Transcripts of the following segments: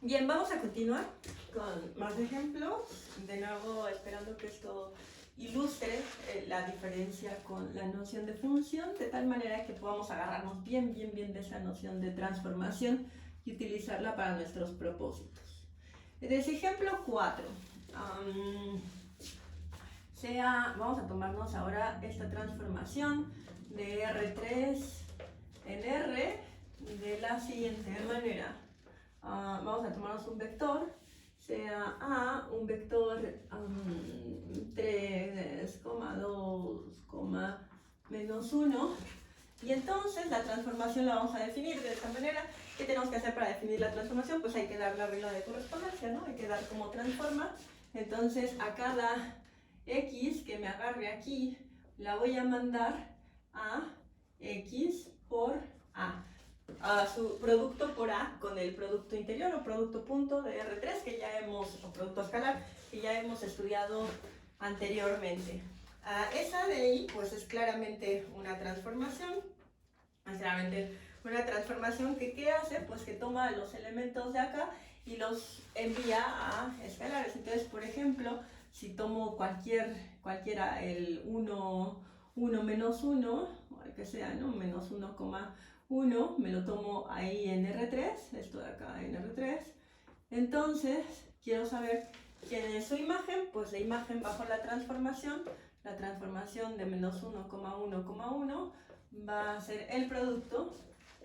Bien, vamos a continuar con más ejemplos. De nuevo, esperando que esto ilustre la diferencia con la noción de función, de tal manera que podamos agarrarnos bien de esa noción de transformación y utilizarla para nuestros propósitos. Desde ejemplo 4, vamos a tomarnos ahora esta transformación de R3 en R de la siguiente manera. Vamos a tomarnos un vector, sea A, un vector 3, 2, menos 1, y entonces la transformación la vamos a definir de esta manera. ¿Qué tenemos que hacer para definir la transformación? Pues hay que dar la regla de correspondencia, ¿no? Hay que dar cómo transforma. Entonces a cada X que me agarre aquí, la voy a mandar a X por A. A su producto por A con el producto interior o producto punto de R3 que ya hemos, o producto escalar, que ya hemos estudiado anteriormente. Esa de ahí pues es claramente una transformación, que ¿qué hace? Pues que toma los elementos de acá y los envía a escalares. Entonces, por ejemplo, si tomo cualquiera, el 1 menos 1, o el que sea, ¿no? Menos 1,1, me lo tomo ahí en R3, esto de acá en R3. Entonces, quiero saber quién es su imagen, pues la imagen bajo la transformación de menos 1,1,1 va a ser el producto,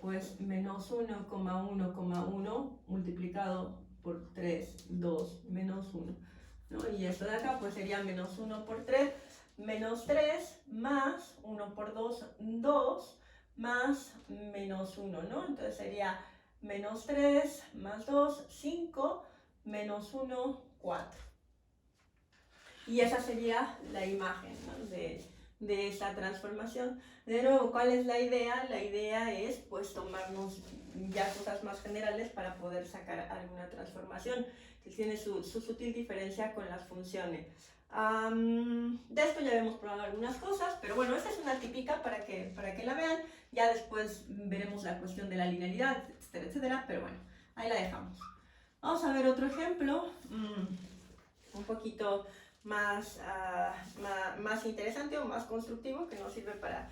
pues menos 1,1,1 multiplicado por 3, 2, menos 1, ¿no? Y esto de acá pues sería menos 1 por 3, menos 3, más 1 por 2, 2, más menos 1, ¿no? Entonces sería menos 3 más 2, 5, menos 1, 4. Y esa sería la imagen, ¿no? de esa transformación. De nuevo, ¿cuál es la idea? La idea es pues tomarnos ya cosas más generales para poder sacar alguna transformación que tiene su sutil diferencia con las funciones. De esto ya hemos probado algunas cosas, pero bueno, esta es una típica para que la vean. Ya después veremos la cuestión de la linealidad, etcétera, etcétera, pero bueno, ahí la dejamos. Vamos a ver otro ejemplo, un poquito más interesante o más constructivo, que nos sirve para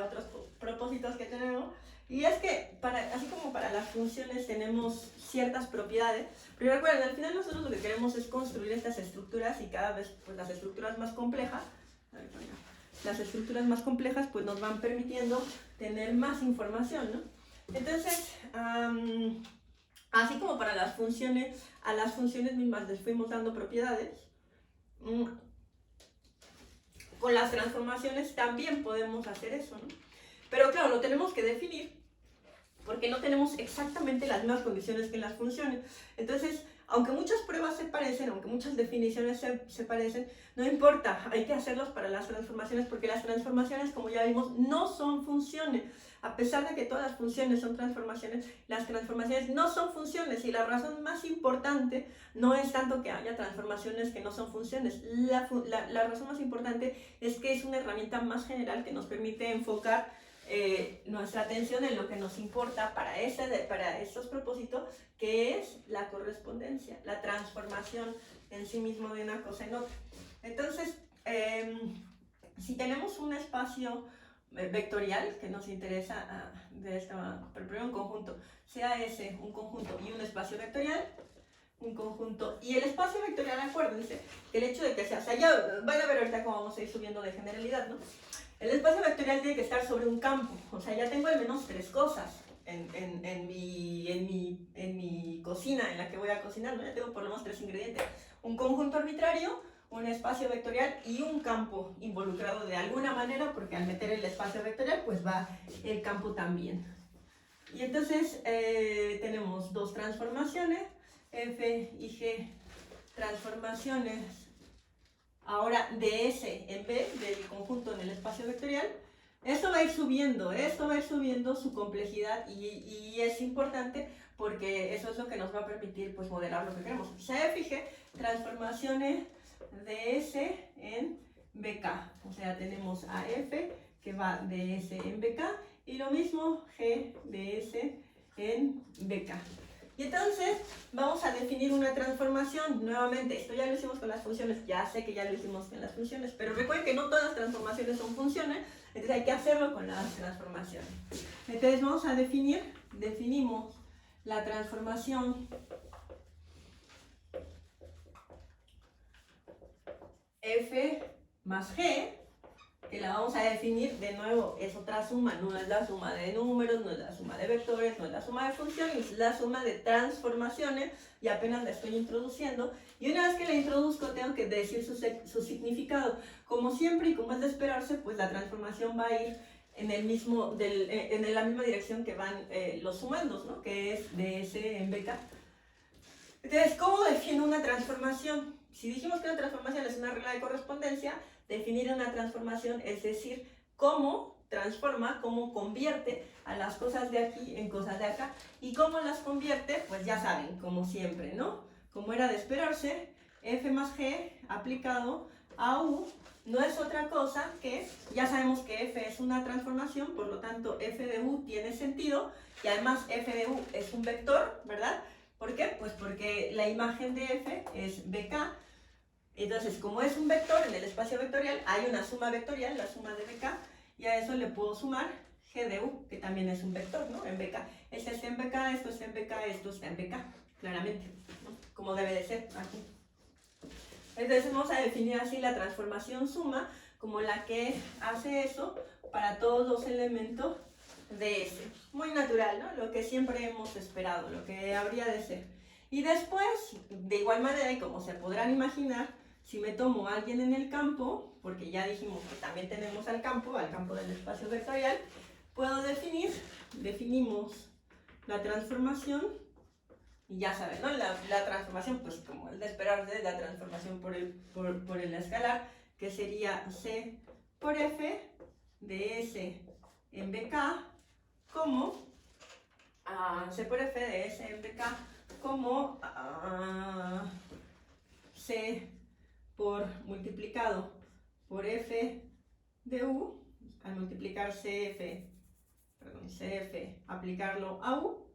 otros propósitos que tenemos. Y es que, así como para las funciones tenemos ciertas propiedades, pero recuerden, al final nosotros lo que queremos es construir estas estructuras y cada vez pues, las estructuras más complejas pues nos van permitiendo tener más información, ¿no? Entonces, así como para las funciones, a las funciones mismas les fuimos dando propiedades, con las transformaciones también podemos hacer eso, ¿no? Pero claro, lo tenemos que definir porque no tenemos exactamente las mismas condiciones que en las funciones. Entonces, aunque muchas pruebas se parecen, aunque muchas definiciones se parecen, no importa, hay que hacerlos para las transformaciones porque las transformaciones, como ya vimos, no son funciones. A pesar de que todas las funciones son transformaciones, las transformaciones no son funciones y la razón más importante no es tanto que haya transformaciones que no son funciones. La razón más importante es que es una herramienta más general que nos permite enfocar nuestra atención en lo que nos importa para estos propósitos, que es la correspondencia, la transformación en sí mismo de una cosa en otra. Entonces, si tenemos un espacio vectorial que nos interesa pero primero un conjunto, sea ese un conjunto y un espacio vectorial, un conjunto, y el espacio vectorial, acuérdense que el hecho de que sea, ya van a ver ahorita cómo vamos a ir subiendo de generalidad, ¿no? El espacio vectorial tiene que estar sobre un campo, o sea, ya tengo al menos 3 cosas en mi cocina, en la que voy a cocinar, ¿no? Ya tengo por lo menos 3 ingredientes, un conjunto arbitrario, un espacio vectorial y un campo involucrado de alguna manera, porque al meter el espacio vectorial, pues va el campo también. Y entonces tenemos dos transformaciones, F y G, transformaciones ahora de S en B, del conjunto en el espacio vectorial. Esto va a ir subiendo su complejidad y es importante porque eso es lo que nos va a permitir pues, modelar lo que queremos. Ya F, transformaciones de S en BK, o sea, tenemos a F que va de S en BK y lo mismo G de S en BK. Y entonces vamos a definir una transformación. Nuevamente, esto ya lo hicimos con las funciones, ya sé que ya lo hicimos con las funciones, pero recuerden que no todas las transformaciones son funciones, entonces hay que hacerlo con las transformaciones. Entonces vamos a definimos la transformación f más g, que la vamos a definir de nuevo, es otra suma, no es la suma de números, no es la suma de vectores, no es la suma de funciones, es la suma de transformaciones, y apenas la estoy introduciendo, y una vez que la introduzco tengo que decir su significado. Como siempre y como es de esperarse, pues la transformación va a ir en la misma dirección que van los sumandos, ¿no? Que es ds en bk. Entonces, ¿cómo defino una transformación? Si dijimos que una transformación es una regla de correspondencia, definir una transformación es decir, cómo transforma, cómo convierte a las cosas de aquí en cosas de acá. ¿Y cómo las convierte? Pues ya saben, como siempre, ¿no? Como era de esperarse, f más g aplicado a u no es otra cosa que, ya sabemos que f es una transformación, por lo tanto f de u tiene sentido, y además f de u es un vector, ¿verdad? ¿Por qué? Pues porque la imagen de f es bk. Entonces, como es un vector en el espacio vectorial, hay una suma vectorial, la suma de bk, y a eso le puedo sumar g de u, que también es un vector, ¿no? En bk. Este está en bk, esto está en bk, esto está en bk, claramente, ¿no? Como debe de ser aquí. Entonces vamos a definir así la transformación suma como la que hace eso para todos los elementos de S. Muy natural, ¿no? Lo que siempre hemos esperado, lo que habría de ser. Y después, de igual manera, y como se podrán imaginar, si me tomo a alguien en el campo, porque ya dijimos que también tenemos al campo del espacio vectorial, puedo definimos la transformación, y ya saben, ¿no? La transformación, pues como el de esperarse, la transformación por el escalar, que sería C por F de S en BK, como C por F de S en BK, como C por multiplicado por F de U, al multiplicar CF, aplicarlo a U.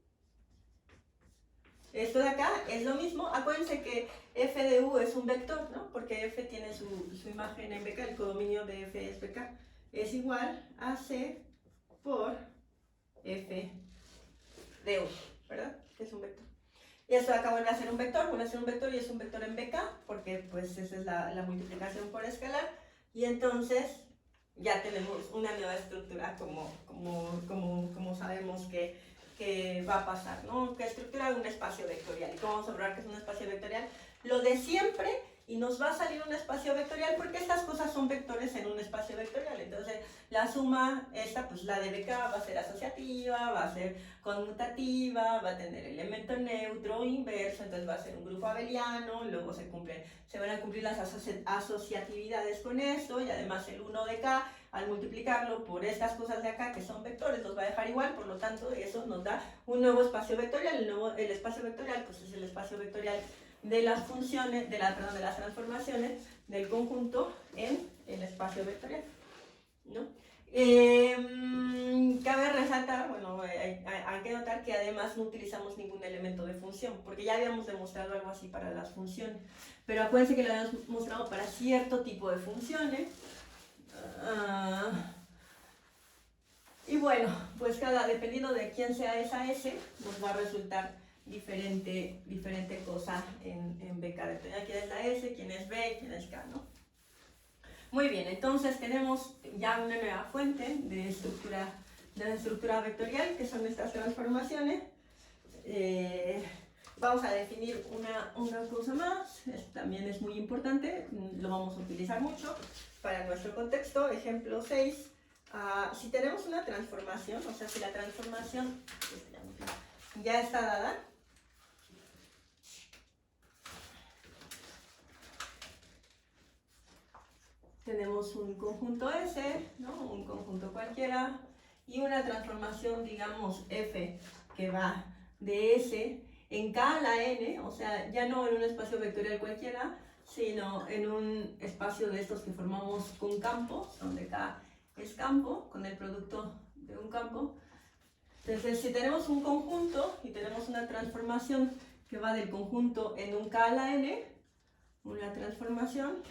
Esto de acá es lo mismo. Acuérdense que f de u es un vector, ¿no? Porque f tiene su imagen en bk, el codominio de f es bk. Es igual a c por f de u, ¿verdad? Que es un vector. Y esto de acá vuelve a ser un vector, y es un vector en bk, porque pues esa es la multiplicación por escalar. Y entonces ya tenemos una nueva estructura como sabemos que va a pasar, ¿no? Que estructura un espacio vectorial. ¿Y cómo vamos a probar que es un espacio vectorial? Lo de siempre, y nos va a salir un espacio vectorial porque estas cosas son vectores en un espacio vectorial. Entonces, la suma esta, pues la de BK va a ser asociativa, va a ser conmutativa, va a tener elemento neutro, inverso, entonces va a ser un grupo abeliano, luego se van a cumplir las asociatividades con esto, y además el 1 de K, al multiplicarlo por estas cosas de acá que son vectores, los va a dejar igual, por lo tanto eso nos da un nuevo espacio vectorial. El espacio vectorial pues es el espacio vectorial de las funciones, de las transformaciones del conjunto en el espacio vectorial, ¿no? Cabe resaltar, bueno, hay que notar que además no utilizamos ningún elemento de función, porque ya habíamos demostrado algo así para las funciones, pero acuérdense que lo habíamos mostrado para cierto tipo de funciones. Y bueno, pues dependiendo de quién sea esa S, nos va a resultar diferente cosa en BK. Depende de quién es la S, quién es B, quién es K, ¿no? Muy bien, entonces tenemos ya una nueva fuente de estructura vectorial, que son estas transformaciones. Vamos a definir una cosa más, también es muy importante, lo vamos a utilizar mucho para nuestro contexto. Ejemplo 6, si tenemos una transformación, o sea, si la transformación ya está dada, tenemos un conjunto S, ¿no? Un conjunto cualquiera, y una transformación, digamos, F, que va de S en K a la N, o sea, ya no en un espacio vectorial cualquiera, sino en un espacio de estos que formamos con campos, donde K es campo, con el producto de un campo. Entonces, si tenemos un conjunto y tenemos una transformación que va del conjunto en un K a la N, una transformación,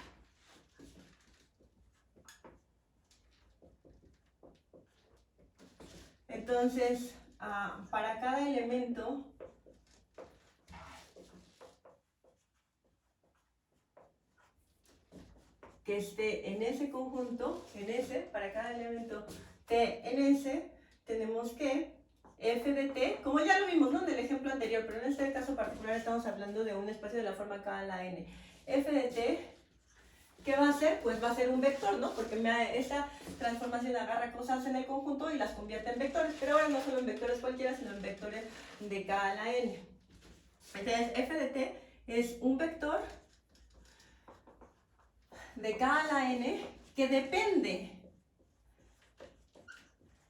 entonces, para cada elemento que esté en ese conjunto, en ese, para cada elemento T en ese, tenemos que f de t, como ya lo vimos, ¿no?, en el ejemplo anterior, pero en este caso particular estamos hablando de un espacio de la forma K a la n. F de t, ¿qué va a ser? Pues va a ser un vector, ¿no? Porque esta transformación agarra cosas en el conjunto y las convierte en vectores, pero ahora no solo en vectores cualquiera, sino en vectores de K a la n. Entonces, f de t es un vector de K a la n que depende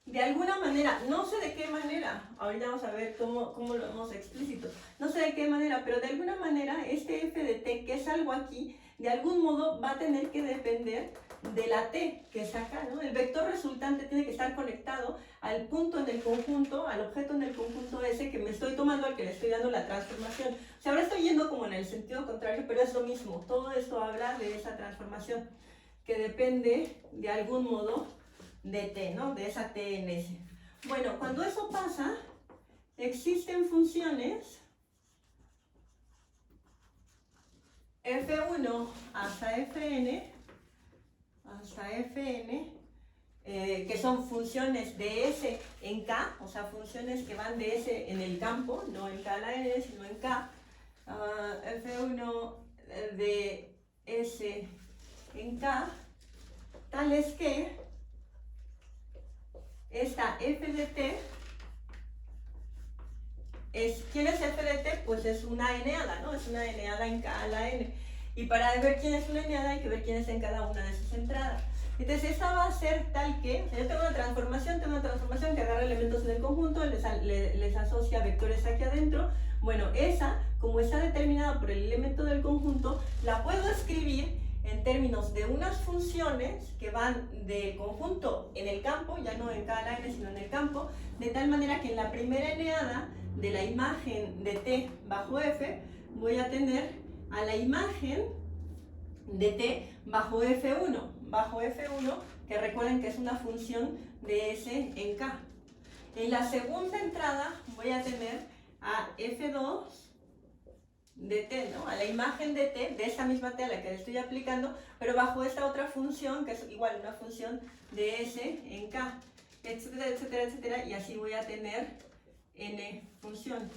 de alguna manera, no sé de qué manera, ahorita vamos a ver cómo lo vemos explícito, no sé de qué manera, pero de alguna manera este f de t, que es algo aquí, de algún modo va a tener que depender de la t que está acá, ¿no? El vector resultante tiene que estar conectado al punto en el conjunto, al objeto en el conjunto ese que me estoy tomando, al que le estoy dando la transformación. O sea, ahora estoy yendo como en el sentido contrario, pero es lo mismo, todo esto habla de esa transformación, que depende de algún modo de t, ¿no? De esa t en s. Bueno, cuando eso pasa, existen funciones f1 hasta fn, que son funciones de s en k, o sea, funciones que van de s en el campo, no en k a la n, sino en k. F1 de s en k, tales que esta f de t es, ¿quién es f de t? Pues es una eneada, ¿no? Es una eneada en K a la n. Y para ver quién es una eneada hay que ver quién es en cada una de sus entradas. Entonces esta va a ser tal que, yo tengo una transformación que agarra elementos en el conjunto, les asocia vectores aquí adentro. Bueno, esa, como está determinada por el elemento del conjunto, la puedo escribir en términos de unas funciones que van del conjunto en el campo, ya no en K a la n, sino en el campo, de tal manera que en la primera eneada de la imagen de t bajo f, voy a tener a la imagen de t bajo f1, que recuerden que es una función de s en k. En la segunda entrada voy a tener a f2 de t, ¿no? A la imagen de t, de esa misma t a la que le estoy aplicando, pero bajo esta otra función, que es igual una función de s en k, etcétera, etcétera, etcétera, y así voy a tener n función.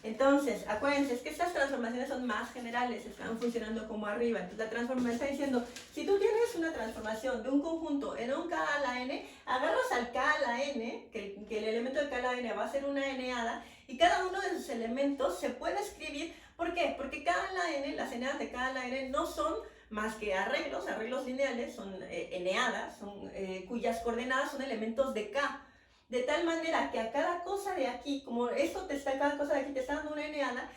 Entonces, acuérdense, es que estas transformaciones son más generales, están funcionando como arriba. Entonces, la transformación está diciendo, si tú tienes una transformación de un conjunto en un K a la n, agarras al K a la n, que el elemento de K a la n va a ser una eneada, y cada uno de sus elementos se puede escribir. ¿Por qué? Porque K a la n, las eneadas de K a la n no son más que arreglos lineales, son eneadas, cuyas coordenadas son elementos de K. De tal manera que a cada cosa de aquí, como cada cosa de aquí te está dando una eneada,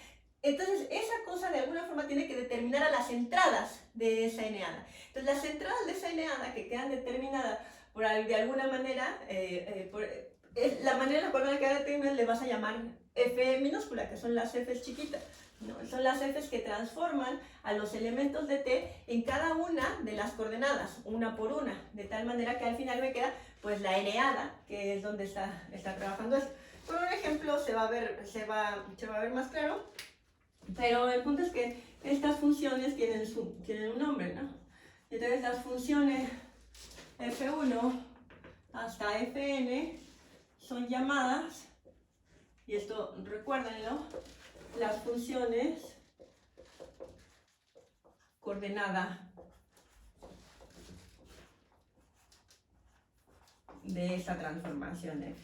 entonces esa cosa de alguna forma tiene que determinar a las entradas de esa eneada. Entonces las entradas de esa eneada que quedan determinadas de alguna manera, la manera en la cual van a quedar determinadas le vas a llamar f minúscula, que son las f's chiquitas. ¿No? Son las f's que transforman a los elementos de t en cada una de las coordenadas, una por una, de tal manera que al final me queda pues la eneada, que es donde está trabajando esto. Con un ejemplo se va a ver más claro, pero el punto es que estas funciones tienen un nombre, ¿no? Entonces las funciones f1 hasta fn son llamadas, y esto recuérdenlo, las funciones coordenada de esta transformación f,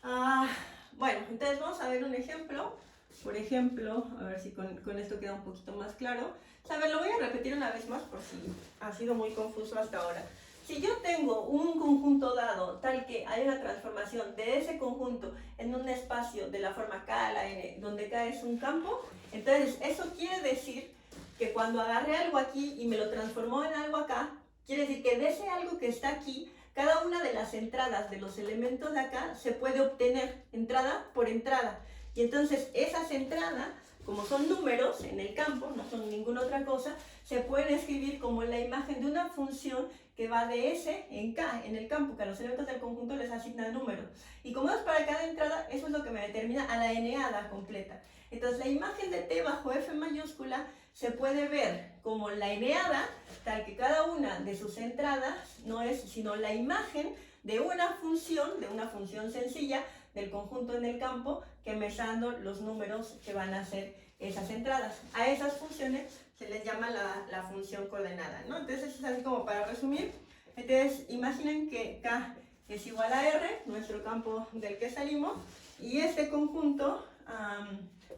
¿no? Bueno, entonces vamos a ver un ejemplo. Por ejemplo, a ver si con esto queda un poquito más claro. A ver, lo voy a repetir una vez más por si ha sido muy confuso hasta ahora. Si yo tengo un conjunto dado tal que hay una transformación de ese conjunto en un espacio de la forma K a la n, donde K es un campo, entonces eso quiere decir que cuando agarré algo aquí y me lo transformó en algo acá, quiere decir que de ese algo que está aquí cada una de las entradas de los elementos de acá se puede obtener entrada por entrada. Y entonces esas entradas, como son números en el campo, no son ninguna otra cosa, se pueden escribir como la imagen de una función que va de S en K, en el campo, que a los elementos del conjunto les asigna números. Y como es para cada entrada, eso es lo que me determina a la n-ada completa. Entonces la imagen de T bajo F mayúscula se puede ver como la n-ada, tal que cada una de sus entradas no es sino la imagen de una función sencilla del conjunto en el campo que me está dando los números que van a ser esas entradas. A esas funciones se les llama la función coordenada, ¿no? Entonces es así como para resumir. Entonces imaginen que K es igual a R, nuestro campo del que salimos, y este conjunto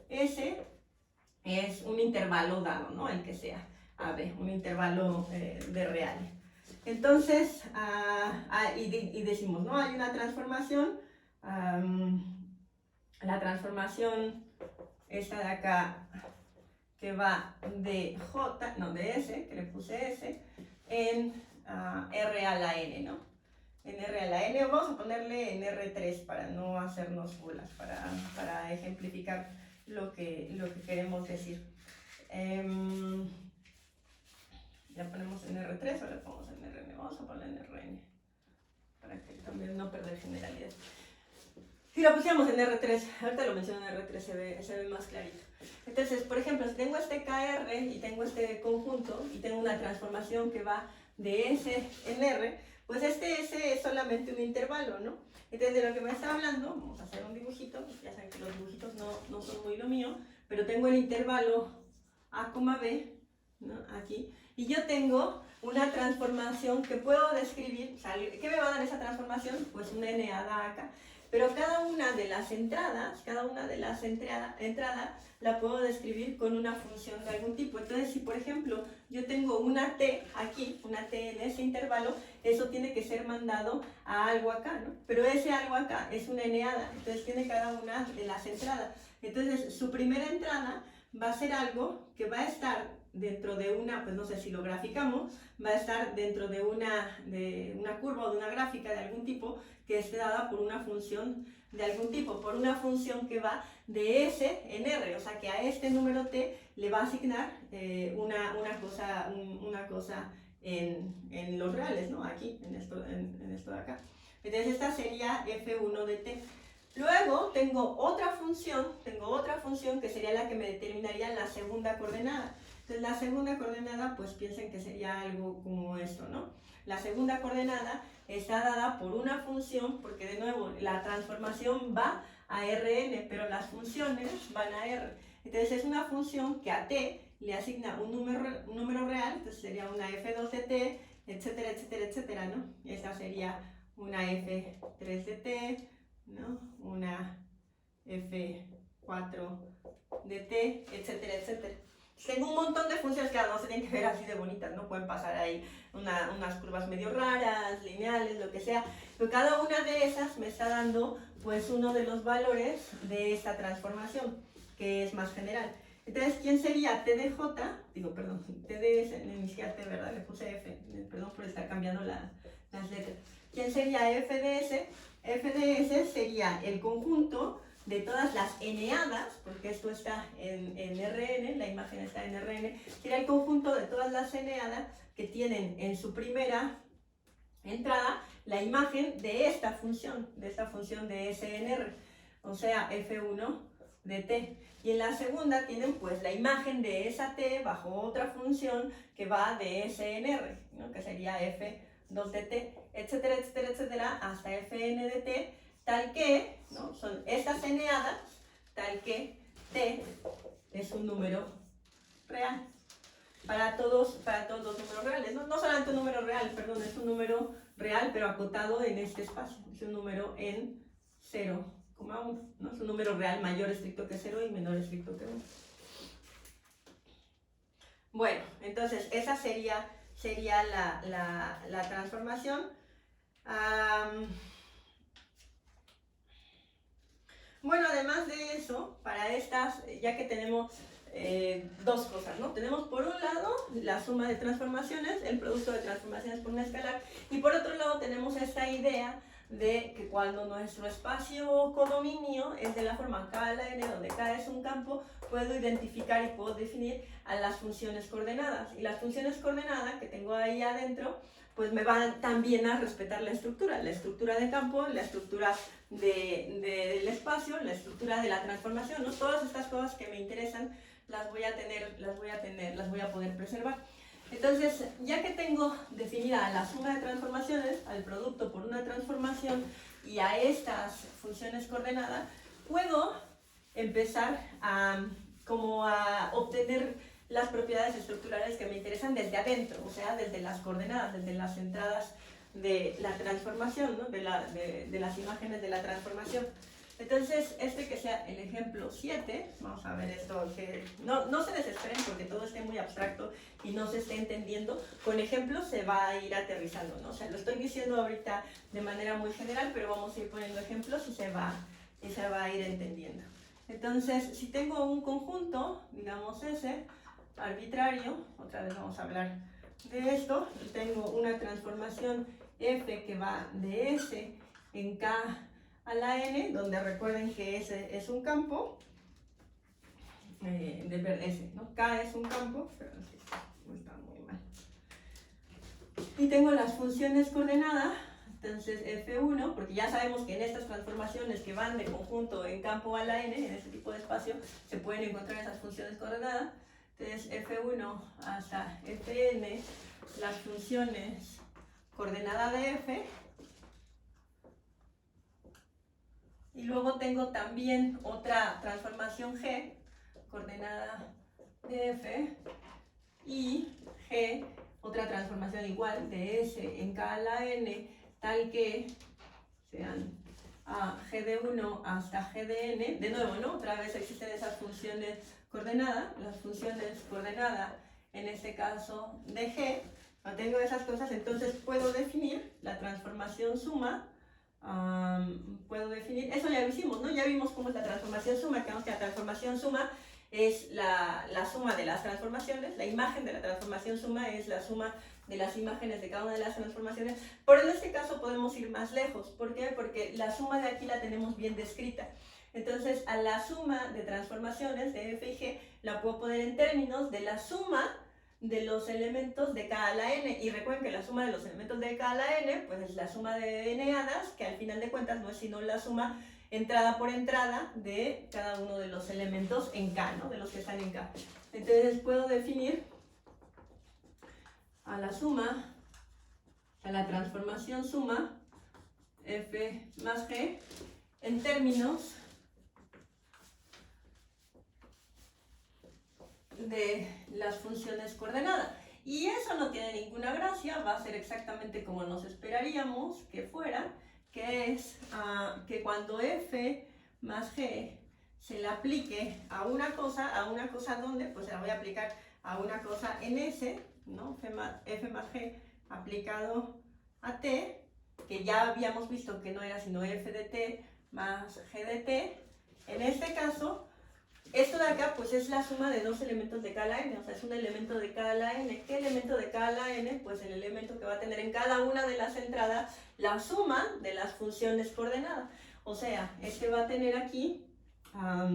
S es un intervalo dado, ¿no? El que sea AB, un intervalo de reales. Entonces, y decimos, ¿no? Hay una transformación, la transformación esta de acá, que va de J, no, de S, que le puse S, en R a la N, ¿no? En R a la N, vamos a ponerle en R3 para no hacernos bolas, para ejemplificar lo que queremos decir. Ya ponemos en R3 o le ponemos en Rn, vamos a poner en Rn, para que también no perder generalidad. Si lo pusiéramos en R3, ahorita lo menciono en R3, se ve más clarito. Entonces, por ejemplo, si tengo este KR y tengo este conjunto y tengo una transformación que va de S en R, pues este S es solamente un intervalo, ¿no? Entonces, de lo que me está hablando, vamos a hacer un dibujito, ya saben que los dibujitos no son muy lo mío, pero tengo el intervalo A, B, ¿no? Aquí, y yo tengo una transformación que puedo describir, o sea, ¿qué me va a dar esa transformación? Pues una n-ada acá. Pero cada una de las entradas, la puedo describir con una función de algún tipo. Entonces, si por ejemplo yo tengo una t aquí, una t en ese intervalo, eso tiene que ser mandado a algo acá, ¿no? Pero ese algo acá es una n-ada, entonces tiene cada una de las entradas. Entonces, su primera entrada va a ser algo que va a estar dentro de una, pues no sé si lo graficamos, va a estar dentro de una curva o de una gráfica de algún tipo que esté dada por una función de algún tipo, por una función que va de S en R, o sea que a este número T le va a asignar una cosa en los reales, ¿no? Aquí, en esto de acá. Entonces esta sería F1 de T. Luego tengo otra función que sería la que me determinaría la segunda coordenada. Entonces la segunda coordenada, pues piensen que sería algo como esto, ¿no? La segunda coordenada está dada por una función, porque de nuevo la transformación va a Rn, pero las funciones van a R. Entonces es una función que a T le asigna un número real, entonces sería una F2 de T, etcétera, etcétera, etcétera, ¿no? Esta sería una F3 de T, ¿no? Una F4 de T, etcétera, etcétera. Tengo un montón de funciones que no se tienen que ver así de bonitas, ¿no? Pueden pasar ahí unas curvas medio raras, lineales, lo que sea, pero cada una de esas me está dando pues uno de los valores de esta transformación, que es más general. Entonces, ¿quién sería T de J? Digo, perdón, T de S, ni siquiera T, ¿verdad? Le puse F, perdón por estar cambiando las letras. ¿Quién sería F de S? F de S sería el conjunto de todas las n-adas, porque esto está en Rn, la imagen está en Rn, sería el conjunto de todas las n-adas que tienen en su primera entrada la imagen de esta función de SNR, o sea, F1 de T. Y en la segunda tienen pues la imagen de esa T bajo otra función que va de SNR, ¿no? Que sería F2 de T, etcétera, etcétera, etcétera, hasta Fn de T, tal que, ¿no? Son estas n-adas, tal que T es un número real. Para todos los números reales, no solamente un número real, perdón, es un número real, pero acotado en este espacio. Es un número en 0,1, ¿no? Es un número real mayor estricto que 0 y menor estricto que 1. Bueno, entonces esa sería la transformación. Bueno, además de eso, para estas, ya que tenemos dos cosas, ¿no? Tenemos por un lado la suma de transformaciones, el producto de transformaciones por un escalar, y por otro lado tenemos esta idea de que cuando nuestro espacio codominio es de la forma K a la n, donde K es un campo, puedo identificar y puedo definir a las funciones coordenadas. Y las funciones coordenadas que tengo ahí adentro, pues me van también a respetar la estructura de campo, la estructura del espacio, la estructura de la transformación, ¿no? Todas estas cosas que me interesan las voy a poder preservar. Entonces, ya que tengo definida la suma de transformaciones, al producto por una transformación y a estas funciones coordenadas, puedo empezar como a obtener las propiedades estructurales que me interesan desde adentro, o sea, desde las coordenadas, desde las entradas de la transformación, ¿no? de las imágenes de la transformación. Entonces, que sea el ejemplo 7, vamos a ver esto, que no se desesperen porque todo esté muy abstracto y no se esté entendiendo, con ejemplos se va a ir aterrizando, ¿no? O sea, lo estoy diciendo ahorita de manera muy general, pero vamos a ir poniendo ejemplos y se va a ir entendiendo. Entonces, si tengo un conjunto, digamos ese, arbitrario, otra vez vamos a hablar de esto, y tengo una transformación f que va de S en K a la n, donde recuerden que S es un campo, S, ¿no? K es un campo, pero está muy mal. Y tengo las funciones coordenadas, entonces F1, porque ya sabemos que en estas transformaciones que van de conjunto en campo a la n, en ese tipo de espacio, se pueden encontrar esas funciones coordenadas. Entonces F1 hasta Fn, las funciones coordenada de F. Y luego tengo también otra transformación G, coordenada de F, y G, otra transformación igual de S en K a la n, tal que sean G de 1 hasta G de n. De nuevo, ¿no? Otra vez existen esas funciones coordenadas, las funciones coordenadas, en este caso de G. Cuando tengo esas cosas, entonces puedo definir la transformación suma. Puedo definir, eso ya lo hicimos, ¿no? Ya vimos cómo es la transformación suma, que la transformación suma es la suma de las transformaciones, la imagen de la transformación suma es la suma de las imágenes de cada una de las transformaciones, pero en este caso podemos ir más lejos. ¿Por qué? Porque la suma de aquí la tenemos bien descrita. Entonces, a la suma de transformaciones de f y g la puedo poner en términos de la suma de los elementos de K a la n, y recuerden que la suma de los elementos de K a la n pues es la suma de n-hadas, que al final de cuentas no es sino la suma entrada por entrada de cada uno de los elementos en K, ¿no? De los que están en K. Entonces puedo definir a la suma, a la transformación suma f más g en términos de las funciones coordenadas. Y eso no tiene ninguna gracia, va a ser exactamente como nos esperaríamos que fuera, que es que cuando f más g se le aplique a una cosa ¿dónde? Pues se la voy a aplicar a una cosa en S, ¿no? F más g aplicado a t, que ya habíamos visto que no era sino f de t más g de t. En este caso, esto de acá pues es la suma de dos elementos de K a la n, o sea, es un elemento de K a la n. ¿Qué elemento de K a la n? Pues el elemento que va a tener en cada una de las entradas la suma de las funciones coordenadas. O sea, va a tener aquí al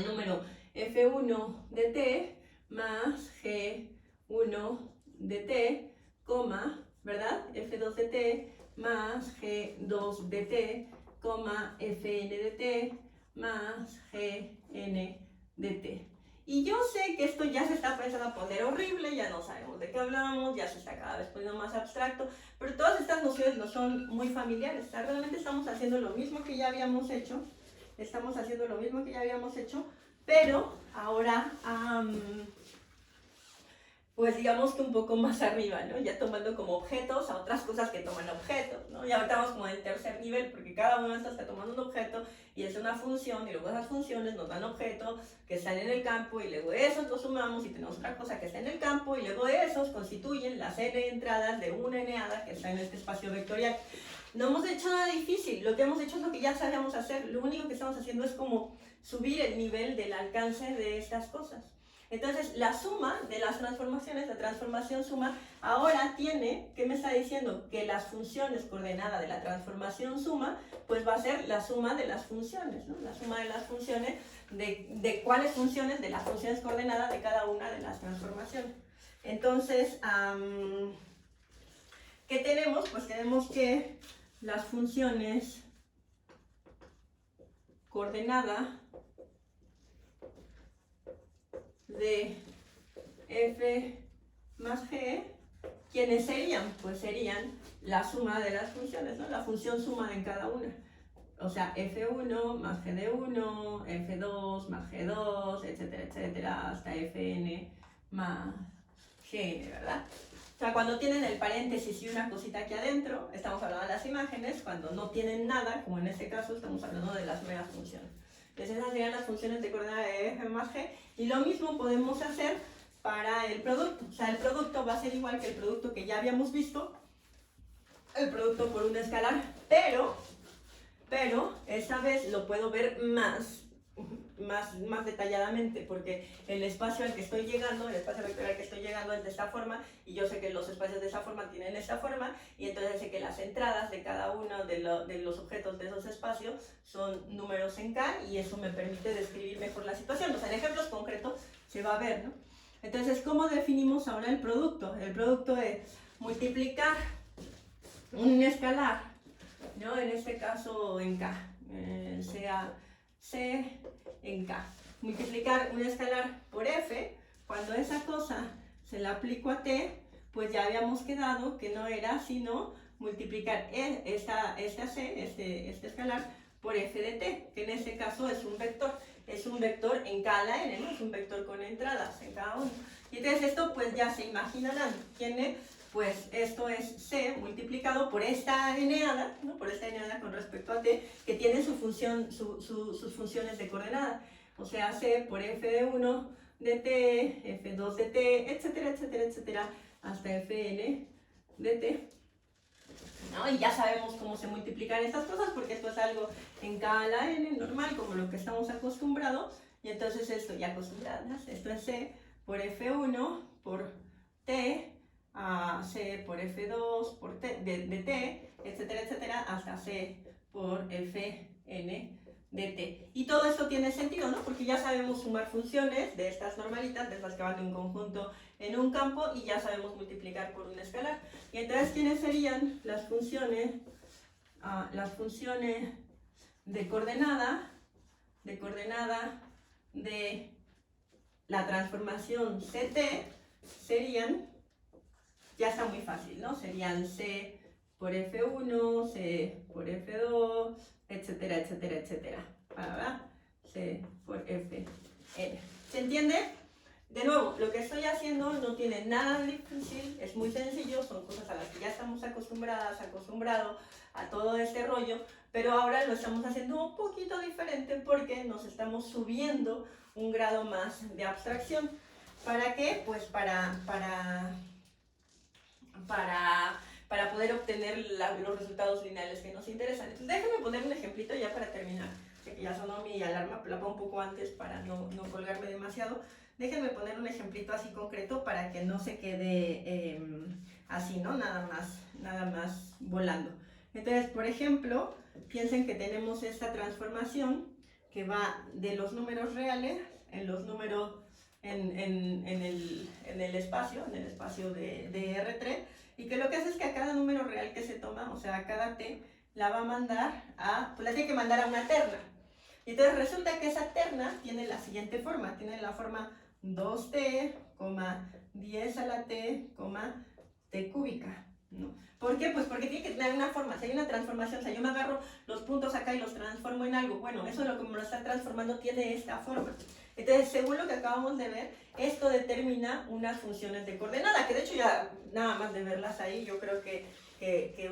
número f1 de t más g1 de t, ¿verdad? f2 de t más g2 de t, fn de t más gn de t. Y yo sé que esto ya se está empezando a poner horrible, ya no sabemos de qué hablamos, ya se está cada vez poniendo más abstracto, pero todas estas nociones no son muy familiares. O sea, realmente estamos haciendo lo mismo que ya habíamos hecho, pero ahora pues digamos que un poco más arriba, ¿no? Ya tomando como objetos a otras cosas que toman objetos, ¿no? Ya estamos como en el tercer nivel, porque cada uno de estos está tomando un objeto y es una función, y luego esas funciones nos dan objetos que están en el campo, y luego esos los sumamos y tenemos otra cosa que está en el campo, y luego esos constituyen las n entradas de una n-hada que está en este espacio vectorial. No hemos hecho nada difícil, lo que hemos hecho es lo que ya sabíamos hacer, lo único que estamos haciendo es como subir el nivel del alcance de estas cosas. Entonces, la suma de las transformaciones, la transformación suma, ahora tiene, ¿qué me está diciendo? Que las funciones coordenadas de la transformación suma, pues va a ser la suma de las funciones, ¿no? La suma de las funciones, de cuáles funciones, de las funciones coordenadas de cada una de las transformaciones. Entonces, ¿qué tenemos? Pues tenemos que las funciones coordenadas de f más g, ¿quiénes serían? Pues serían la suma de las funciones, ¿no? La función suma en cada una. O sea, f1 más g de 1, f2 más g2, etcétera, etcétera, hasta fn más gn, ¿verdad? O sea, cuando tienen el paréntesis y una cosita aquí adentro, estamos hablando de las imágenes. Cuando no tienen nada, como en este caso, estamos hablando de las meras funciones. Entonces esas serían las funciones de coordenada de f más g. Y lo mismo podemos hacer para el producto. O sea, el producto va a ser igual que el producto que ya habíamos visto, el producto por un escalar, pero esta vez lo puedo ver más detalladamente, porque el espacio al que estoy llegando, el espacio vectorial al que estoy llegando es de esta forma, y yo sé que los espacios de esa forma tienen esta forma, y entonces sé que las entradas de cada uno de los objetos de esos espacios son números en K, y eso me permite describir mejor la situación. O sea, en ejemplos concretos se va a ver, ¿no? Entonces, ¿cómo definimos ahora el producto? El producto es multiplicar un escalar, ¿no? En este caso en K, sea C en K. Multiplicar un escalar por F, cuando esa cosa se la aplico a T, pues ya habíamos quedado que no era sino multiplicar esta C, este escalar, por F de T, que en este caso es un vector. Es un vector en K a la N, ¿no? Es un vector con entradas en cada uno. Y entonces esto pues ya se imaginarán, tiene, pues esto es C multiplicado por esta eneada, ¿no? Por esta eneada con respecto a T, que tiene su función, sus funciones de coordenada. O sea, C por F de 1 de T, F2 de T, etcétera, etcétera, etcétera, hasta Fn de T. ¿No? Y ya sabemos cómo se multiplican estas cosas, porque esto es algo en K a la N, normal, como lo que estamos acostumbrados. Y entonces esto ya acostumbradas, esto es C por F1 por T, a C por F2 por T, de T, etcétera, etcétera, hasta C por Fn de T. Y todo esto tiene sentido, ¿no? Porque ya sabemos sumar funciones de estas normalitas, de estas que van de un conjunto en un campo, y ya sabemos multiplicar por un escalar. Y entonces, ¿quiénes serían las funciones? Las funciones de coordenada de la transformación CT serían, ya está muy fácil, ¿no? Serían C por F1, C por F2, etcétera, etcétera, etcétera. ¿Verdad? C por Fn. ¿Se entiende? De nuevo, lo que estoy haciendo no tiene nada de difícil, es muy sencillo, son cosas a las que ya estamos acostumbrados a todo este rollo, pero ahora lo estamos haciendo un poquito diferente porque nos estamos subiendo un grado más de abstracción. ¿Para qué? Pues para poder obtener los resultados lineales que nos interesan. Entonces, déjenme poner un ejemplito ya para terminar. Que ya sonó mi alarma, la pongo un poco antes para no colgarme demasiado. Déjenme poner un ejemplito así concreto para que no se quede así, ¿no? Nada más volando. Entonces, por ejemplo, piensen que tenemos esta transformación que va de los números reales en los números en el espacio de R3, y que lo que hace es que a cada número real que se toma, o sea, a cada T, la va a mandar pues la tiene que mandar a una terna. Y entonces resulta que esa terna tiene la siguiente forma, tiene la forma 2t, 10 a la t, t cúbica, ¿no? ¿Por qué? Pues porque tiene que tener una forma. Si hay una transformación, o sea, yo me agarro los puntos acá y los transformo en algo, bueno, eso lo que me lo está transformando tiene esta forma. Entonces, según lo que acabamos de ver, esto determina unas funciones de coordenada, que de hecho ya nada más de verlas ahí, yo creo que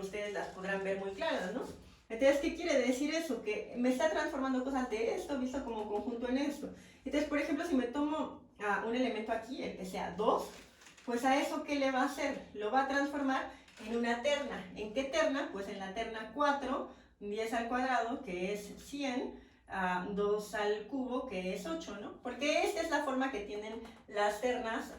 ustedes las podrán ver muy claras, ¿no? Entonces, ¿qué quiere decir eso? Que me está transformando cosas de esto visto como conjunto en esto. Entonces, por ejemplo, si me tomo un elemento aquí, el que sea 2, pues a eso, ¿qué le va a hacer? Lo va a transformar en una terna. ¿En qué terna? Pues en la terna 4, 10 al cuadrado, que es 100, 2 al cubo, que es 8, ¿no? Porque esta es la forma que tienen las ternas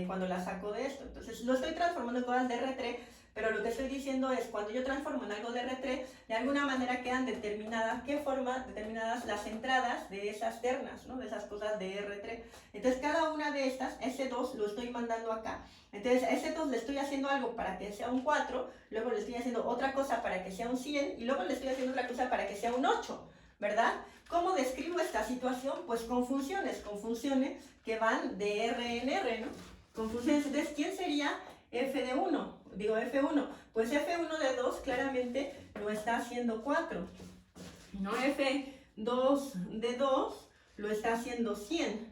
cuando las saco de esto. Entonces lo estoy transformando en cosas de R3, pero lo que estoy diciendo es, cuando yo transformo en algo de R3, de alguna manera quedan determinadas, determinadas las entradas de esas ternas, ¿no? De esas cosas de R3. Entonces cada una de estas, ese 2 lo estoy mandando acá. Entonces a ese 2 le estoy haciendo algo para que sea un 4, luego le estoy haciendo otra cosa para que sea un 100, y luego le estoy haciendo otra cosa para que sea un 8, ¿verdad? ¿Cómo describo esta situación? Pues con funciones que van de R en R, ¿no? Con funciones. Entonces, ¿quién sería f de 1? Digo F1, pues F1 de 2 claramente lo está haciendo 4, ¿no? F2 de 2 lo está haciendo 100,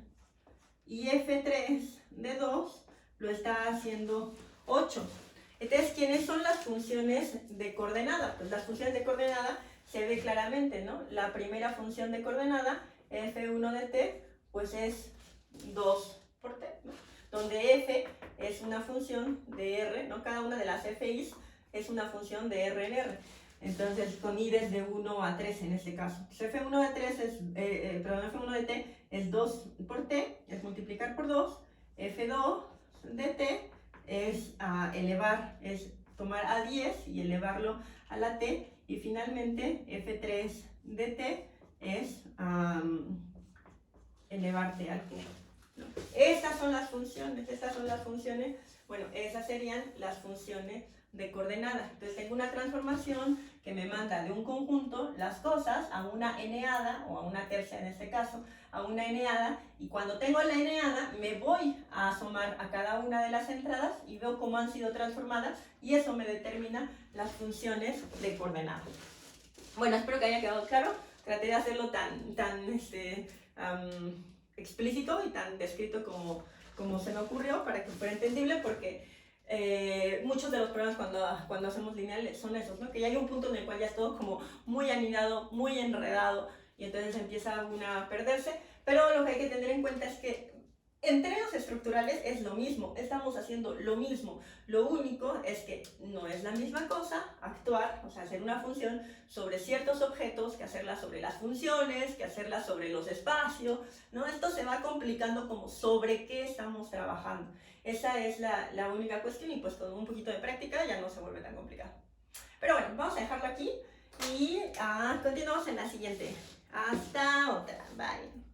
y F3 de 2 lo está haciendo 8. Entonces, ¿quiénes son las funciones de coordenada? Pues las funciones de coordenada se ve claramente, ¿no? La primera función de coordenada, F1 de t, pues es 2 por t, ¿no? Donde f es una función de r, ¿no? Cada una de las fi's es una función de r en r. Entonces, con i desde 1 a 3 en este caso. Entonces, F1 de 3 es, F1 de t es 2 por t, es multiplicar por 2. F2 de t es elevar, es tomar a 10 y elevarlo a la t. Y finalmente, F3 de t es elevarte al cubo. ¿No? Estas son las funciones, bueno, esas serían las funciones de coordenada. Entonces tengo una transformación que me manda de un conjunto las cosas a una eneada, o a una tercia en este caso, a una eneada, y cuando tengo la eneada me voy a asomar a cada una de las entradas y veo cómo han sido transformadas, y eso me determina las funciones de coordenada. Bueno, espero que haya quedado claro. Traté de hacerlo tan explícito y tan descrito como se me ocurrió, para que fuera entendible, porque muchos de los problemas cuando hacemos lineales son esos, ¿no? Que ya hay un punto en el cual ya es todo como muy anidado, muy enredado, y entonces empieza una a perderse. Pero lo que hay que tener en cuenta es que en términos estructurales es lo mismo, estamos haciendo lo mismo. Lo único es que no es la misma cosa actuar, o sea, hacer una función sobre ciertos objetos, que hacerla sobre las funciones, que hacerla sobre los espacios, ¿no? Esto se va complicando como sobre qué estamos trabajando. Esa es la única cuestión, y pues con un poquito de práctica ya no se vuelve tan complicado. Pero bueno, vamos a dejarlo aquí y continuamos en la siguiente. Hasta otra. Bye.